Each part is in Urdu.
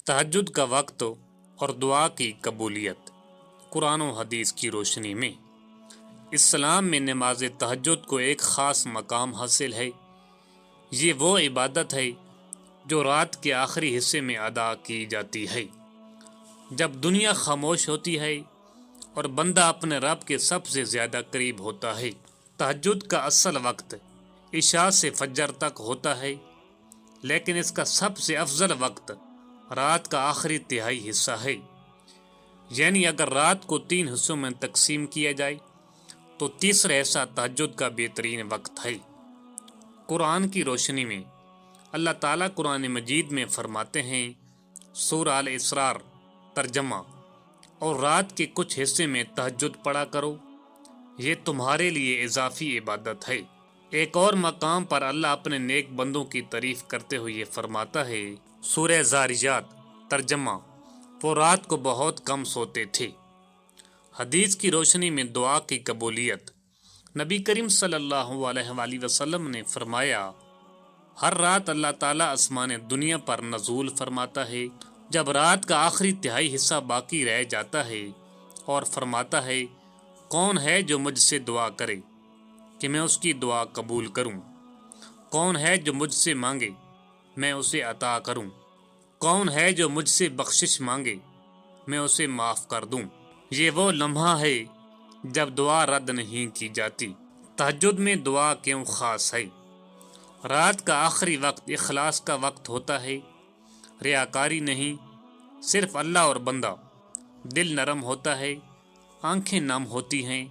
تہجد کا وقت اور دعا کی قبولیت۔ قرآن و حدیث کی روشنی میں اسلام میں نماز تہجد کو ایک خاص مقام حاصل ہے۔ یہ وہ عبادت ہے جو رات کے آخری حصے میں ادا کی جاتی ہے، جب دنیا خاموش ہوتی ہے اور بندہ اپنے رب کے سب سے زیادہ قریب ہوتا ہے۔ تہجد کا اصل وقت عشاء سے فجر تک ہوتا ہے، لیکن اس کا سب سے افضل وقت رات کا آخری تہائی حصہ ہے۔ یعنی اگر رات کو 3 حصوں میں تقسیم کیا جائے تو تیسرا حصہ تہجد کا بہترین وقت ہے۔ قرآن کی روشنی میں اللہ تعالیٰ قرآن مجید میں فرماتے ہیں، سورہ الاسراء ترجمہ، اور رات کے کچھ حصے میں تہجد پڑھا کرو، یہ تمہارے لیے اضافی عبادت ہے۔ ایک اور مقام پر اللہ اپنے نیک بندوں کی تعریف کرتے ہوئے یہ فرماتا ہے، سورہ زاریات ترجمہ، وہ رات کو بہت کم سوتے تھے۔ حدیث کی روشنی میں دعا کی قبولیت۔ نبی کریم صلی اللہ علیہ وآلہ وسلم نے فرمایا، ہر رات اللہ تعالیٰ آسمان دنیا پر نزول فرماتا ہے جب رات کا آخری تہائی حصہ باقی رہ جاتا ہے، اور فرماتا ہے، کون ہے جو مجھ سے دعا کرے کہ میں اس کی دعا قبول کروں؟ کون ہے جو مجھ سے مانگے میں اسے عطا کروں؟ کون ہے جو مجھ سے بخشش مانگے میں اسے معاف کر دوں؟ یہ وہ لمحہ ہے جب دعا رد نہیں کی جاتی۔ تہجد میں دعا کیوں خاص ہے؟ رات کا آخری وقت اخلاص کا وقت ہوتا ہے، ریاکاری نہیں، صرف اللہ اور بندہ۔ دل نرم ہوتا ہے، آنکھیں نم ہوتی ہیں،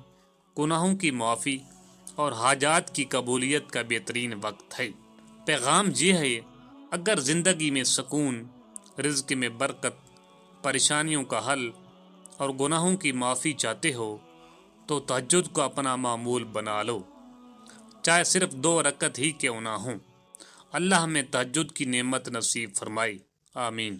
گناہوں کی معافی اور حاجات کی قبولیت کا بہترین وقت ہے۔ پیغام یہ ہے، اگر زندگی میں سکون، رزق میں برکت، پریشانیوں کا حل اور گناہوں کی معافی چاہتے ہو تو تہجد کو اپنا معمول بنا لو، چاہے صرف 2 رکعت ہی کیوں نہ ہوں۔ اللہ ہمیں تہجد کی نعمت نصیب فرمائے، آمین۔